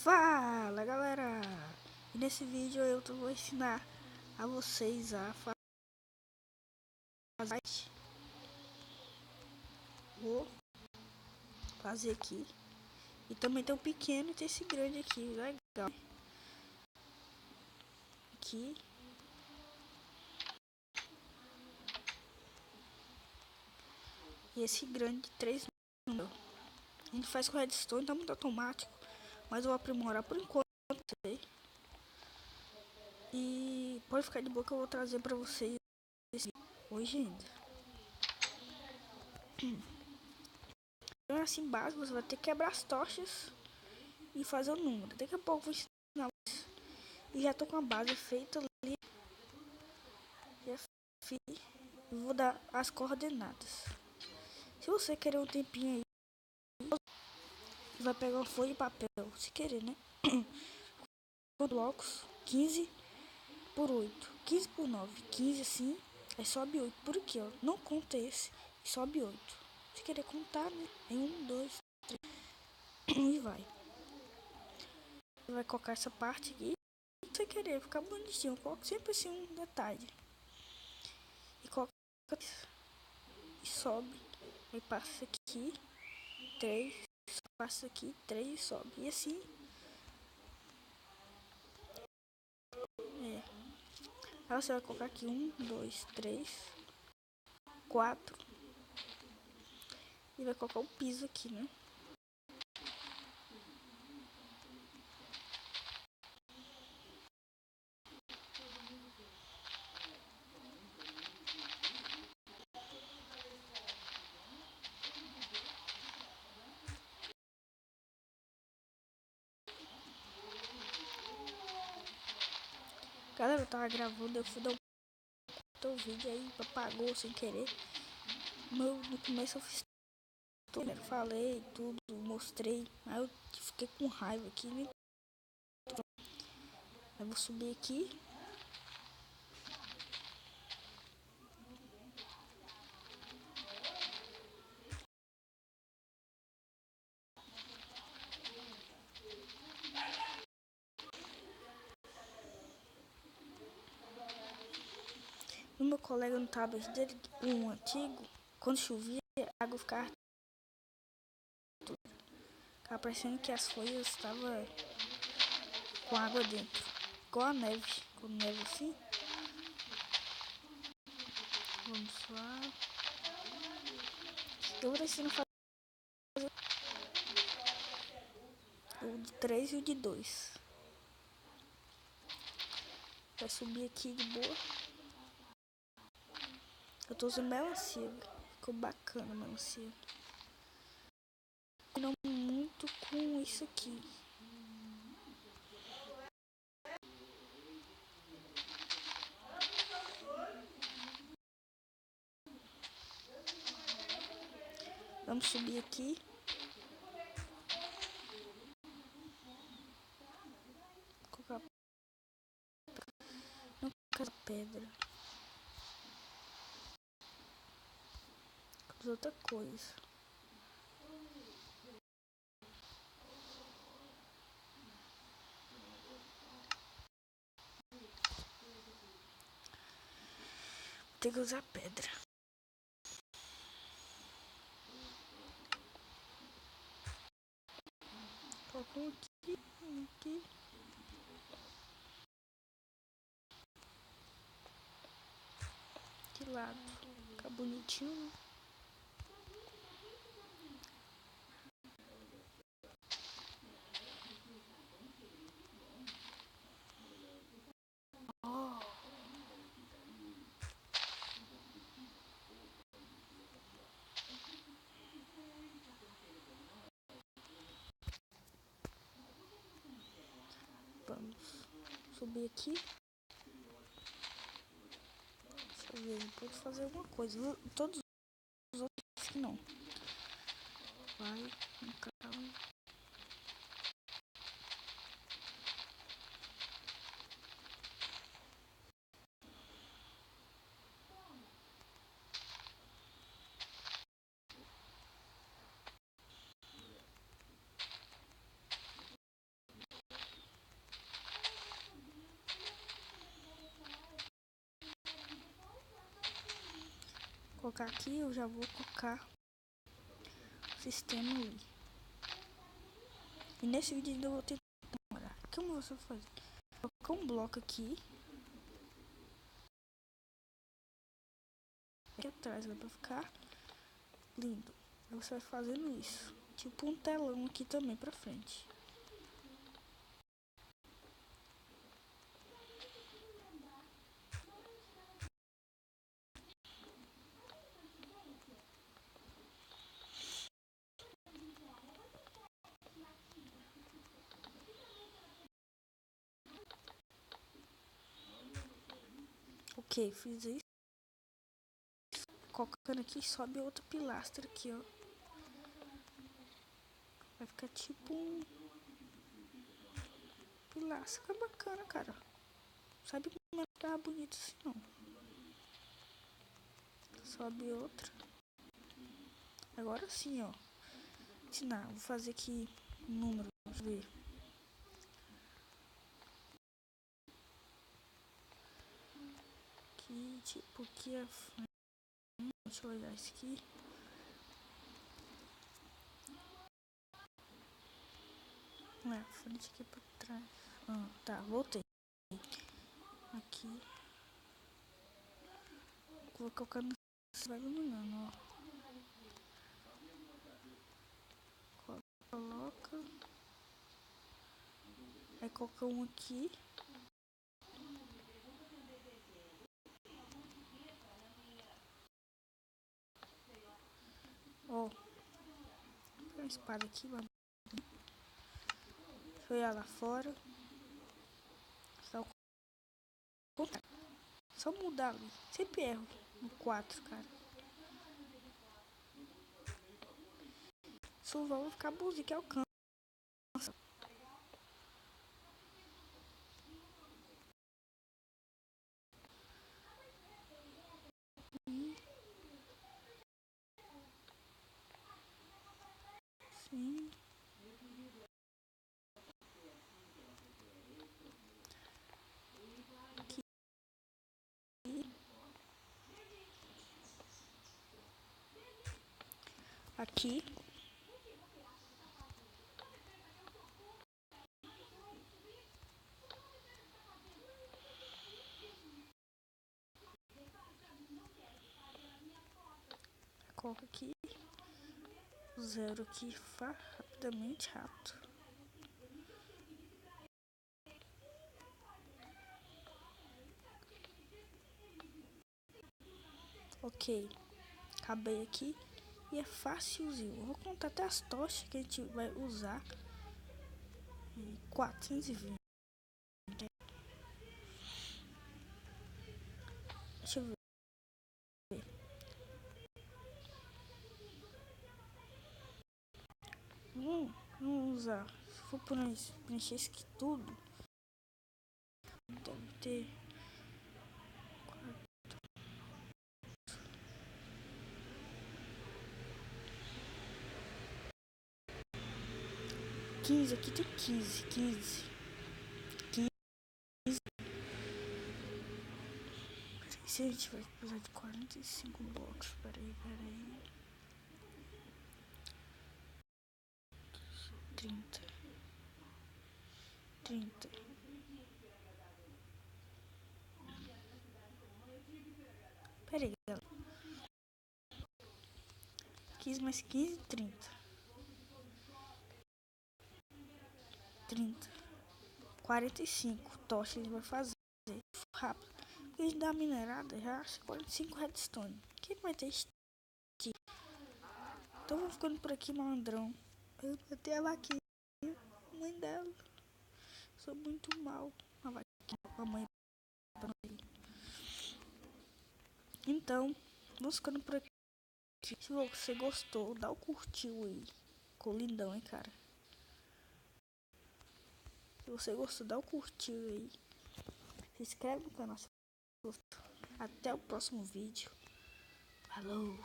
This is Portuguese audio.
Fala galera! E nesse vídeo eu vou ensinar a vocês a fazer. Vou fazer aqui. E também tem um pequeno e tem esse grande aqui, legal. Aqui. E esse grande de 3 números. A gente faz com redstone, tá muito automático. Mas eu vou aprimorar por enquanto. E pode ficar de boa que eu vou trazer pra vocês hoje ainda. Então é assim básico, você vai ter que quebrar as tochas e fazer o número. Daqui a pouco eu vou ensinar vocês. E já tô com a base feita ali. Já fiz. Vou dar as coordenadas. Se você querer um tempinho aí, vai pegar uma folha de papel, se querer, né? Blocos, 15 por 8, 15 por 9, 15 assim, aí sobe 8 por aqui, ó. Não conta esse, e sobe 8. Se querer contar, né? Aí 1, 2, 3, e vai. Você vai colocar essa parte aqui. Se você querer ficar bonitinho, coloca sempre assim um detalhe. E coloca e sobe. Aí passa aqui, 3, passa aqui, 3 e sobe. E assim. Aí você vai colocar aqui 1, 2, 3, 4. E vai colocar o piso aqui, né? Galera, eu tava gravando, eu fui dar um vídeo aí, apagou sem querer. No começo eu fiz tudo, né? Falei tudo, mostrei. Aí eu fiquei com raiva aqui, né? Eu vou subir aqui. O meu colega no tablet dele, um antigo, quando chovia, a água ficava parecendo que as folhas estavam com água dentro. Igual a neve, com neve assim. Vamos lá. Eu vou ensinar a fazer o de 3 e o de 2. Vai subir aqui de boa. Eu tô usando melancia. Ficou bacana a melancia. Não muito com isso aqui. Vamos subir aqui. Colocar a pedra. Outra coisa. Tem que usar pedra. Coloca um aqui, um aqui. De lado. Fica bonitinho. Ó. Vamos subir aqui. Deixa eu ver, pode fazer alguma coisa. Todos os outros que não. Vai, calma. colocar aqui, eu já vou colocar o sistema ali. E nesse vídeo ainda eu vou tentar demorar. Como você vai fazer? Vou colocar um bloco aqui. Aqui atrás, vai pra ficar lindo. Aí você vai fazendo isso. Tipo um telão aqui também pra frente. Ok, fiz isso. Colocando aqui, sobe outra pilastra aqui, ó. Vai ficar tipo um pilastra. Fica bacana, cara. Sabe como não tá bonito assim, não. Sobe outra. Agora sim, ó. Ensinar. Vou fazer aqui um número. Deixa eu ver. Aqui, tipo, aqui é... Deixa eu olhar isso aqui. Não é, frente aqui pra trás. Ah, tá, voltei. Aqui. Vou colocando. Vai iluminando, ó. Coloca. Aí coloca um aqui. Ó. Vou a espada aqui, mano. Deixa eu olhar lá fora. Só mudar ali. Sempre erro no 4, cara. Só vai ficar bonzinho que alcança. Sim. Aqui. Coloca aqui. Zero aqui. Rapidamente, rápido. Ok. Acabei aqui. E é facilzinho. Eu vou contar até as tochas que a gente vai usar. 420. Deixa eu ver. Vamos usar. Se for preencher isso aqui tudo, deve ter 15. Aqui tem 15. Se a gente vai precisar de 45 blocos. Peraí. 30. Peraí, galera. 15 mais 15, 30. 45 tochas a gente vai fazer. Rápido. A gente dá uma minerada, já acha 45 redstone. Quem vai ter stick? Então vamos ficando por aqui, malandrão. Eu botei a vaquinha, mãe dela. Sou muito mal. A vaquinha com a mãe. Então, vamos ficando por aqui. Se você gostou, dá o curtiu aí. Ficou lindão, hein, cara. Se você gostou, dá o curtiu aí. Se inscreve no canal se gostou. Até o próximo vídeo. Falou!